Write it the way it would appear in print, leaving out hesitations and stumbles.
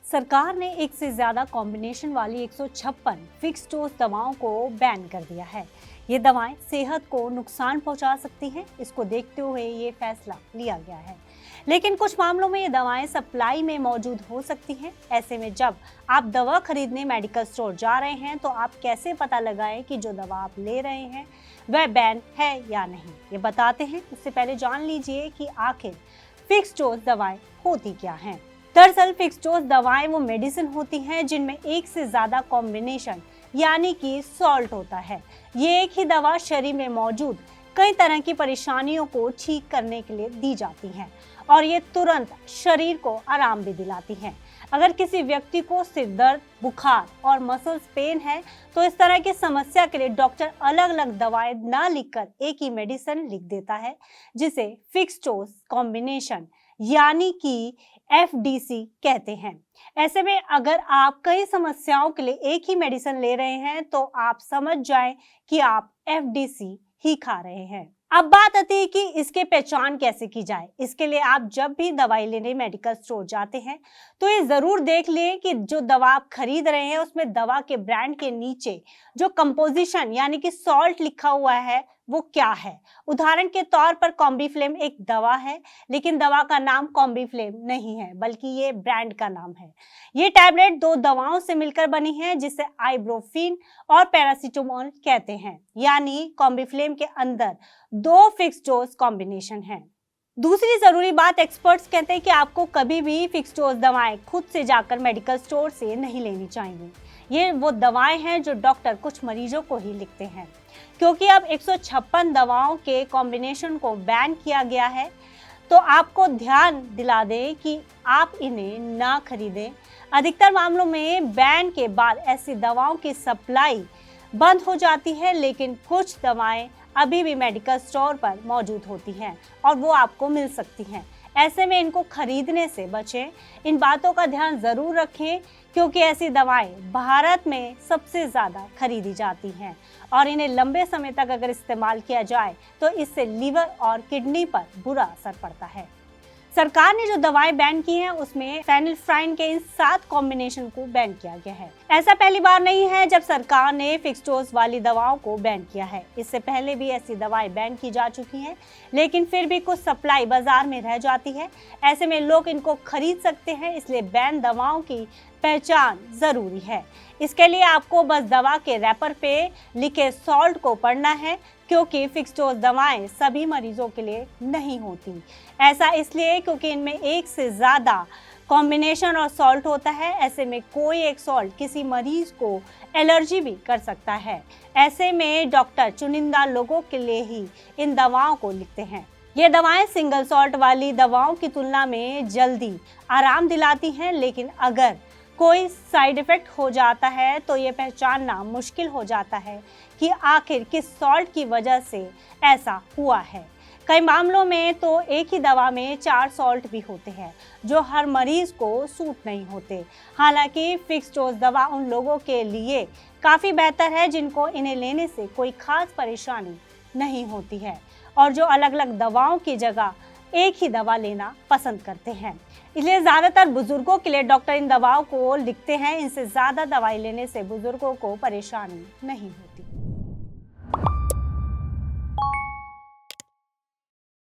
सरकार ने एक से ज्यादा कॉम्बिनेशन वाली 156 फिक्स डोज दवाओं को बैन कर दिया है। ये दवाएं सेहत को नुकसान पहुंचा सकती हैं। इसको देखते हुए ये फैसला लिया गया है। लेकिन कुछ मामलों में ये दवाएं सप्लाई में मौजूद हो सकती हैं। ऐसे में जब आप दवा खरीदने मेडिकल स्टोर जा रहे हैं तो आप कैसे पता लगाएं कि जो दवा आप ले रहे हैं वह बैन है या नहीं, ये बताते हैं। उससे पहले जान लीजिए कि आखिर फिक्स डोज दवाएं होती क्या हैं। दरअसल फिक्स डोज दवाएं वो मेडिसिन होती हैं जिनमें एक से ज्यादा कॉम्बिनेशन यानी कि सॉल्ट होता है। ये एक ही दवा शरीर में मौजूद कई तरह की परेशानियों को ठीक करने के लिए दी जाती हैं और ये तुरंत शरीर को आराम भी दिलाती हैं। अगर किसी व्यक्ति को सिर दर्द, बुखार और मसल्स पेन है तो इस तरह की समस्या के लिए डॉक्टर अलग अलग दवाएं ना लिखकर एक ही मेडिसिन लिख देता है, जिसे फिक्स डोज कॉम्बिनेशन यानी कि FDC कहते हैं। ऐसे में अगर आप कई समस्याओं के लिए एक ही मेडिसिन ले रहे हैं तो आप समझ जाएं कि आप FDC ही खा रहे हैं। अब बात आती है कि इसके पहचान कैसे की जाए। इसके लिए आप जब भी दवाई लेने मेडिकल स्टोर जाते हैं तो ये जरूर देख लें कि जो दवा आप खरीद रहे हैं उसमें दवा के ब्रांड के नीचे जो कंपोजिशन यानी कि सॉल्ट लिखा हुआ है वो क्या है। उदाहरण के तौर पर कॉम्बीफ्लेम एक दवा है, लेकिन दवा का नाम कॉम्बीफ्लेम नहीं है बल्कि ये ब्रांड का नाम है। ये टैबलेट दो दवाओं से मिलकर बनी है जिसे आइब्रोफिन और पैरासीटामोल कहते हैं, यानी कॉम्बीफ्लेम के अंदर दो फिक्स डोज कॉम्बिनेशन है। दूसरी जरूरी बात, एक्सपर्ट्स कहते हैं कि आपको कभी भी फिक्स डोज दवाएं खुद से जाकर मेडिकल स्टोर से नहीं लेनी चाहिए। ये वो दवाएं हैं जो डॉक्टर कुछ मरीजों को ही लिखते हैं। क्योंकि अब 156 दवाओं के कॉम्बिनेशन को बैन किया गया है तो आपको ध्यान दिला दें कि आप इन्हें ना खरीदें। अधिकतर मामलों में बैन के बाद ऐसी दवाओं की सप्लाई बंद हो जाती है, लेकिन कुछ दवाएं अभी भी मेडिकल स्टोर पर मौजूद होती हैं और वो आपको मिल सकती हैं। ऐसे में इनको खरीदने से बचें। इन बातों का ध्यान जरूर रखें क्योंकि ऐसी दवाएं भारत में सबसे ज़्यादा खरीदी जाती हैं और इन्हें लंबे समय तक अगर इस्तेमाल किया जाए तो इससे लीवर और किडनी पर बुरा असर पड़ता है। सरकार ने जो दवाएं बैन की हैं उसमें फेनिल्फ्राइन के इन 7 कॉम्बिनेशन को बैन किया गया है। ऐसा पहली बार नहीं है जब सरकार ने फिक्स डोज वाली दवाओं को बैन किया है। इससे पहले भी ऐसी दवाएं बैन की जा चुकी हैं, लेकिन फिर भी कुछ सप्लाई बाजार में रह जाती है। ऐसे में लोग इनको खरीद सकते हैं, इसलिए बैन दवाओं की पहचान जरूरी है। इसके लिए आपको बस दवा के रैपर पे लिखे सॉल्ट को पढ़ना है, क्योंकि फिक्स डोज दवाएं सभी मरीजों के लिए नहीं होती। ऐसा इसलिए क्योंकि इनमें एक से ज़्यादा कॉम्बिनेशन और सॉल्ट होता है। ऐसे में कोई एक सॉल्ट किसी मरीज को एलर्जी भी कर सकता है। ऐसे में डॉक्टर चुनिंदा लोगों के लिए ही इन दवाओं को लिखते हैं। ये दवाएं सिंगल सॉल्ट वाली दवाओं की तुलना में जल्दी आराम दिलाती हैं, लेकिन अगर कोई साइड इफेक्ट हो जाता है तो ये पहचानना मुश्किल हो जाता है कि आखिर किस सॉल्ट की वजह से ऐसा हुआ है। कई मामलों में तो एक ही दवा में 4 सॉल्ट भी होते हैं जो हर मरीज को सूट नहीं होते। हालांकि फिक्स डोज दवा उन लोगों के लिए काफ़ी बेहतर है जिनको इन्हें लेने से कोई खास परेशानी नहीं होती है और जो अलग अलग दवाओं की जगह एक ही दवा लेना पसंद करते हैं। इसलिए ज़्यादातर बुजुर्गों के लिए डॉक्टर इन दवाओं को लिखते हैं। इनसे ज़्यादा दवाई लेने से बुजुर्गों को परेशानी नहीं होती।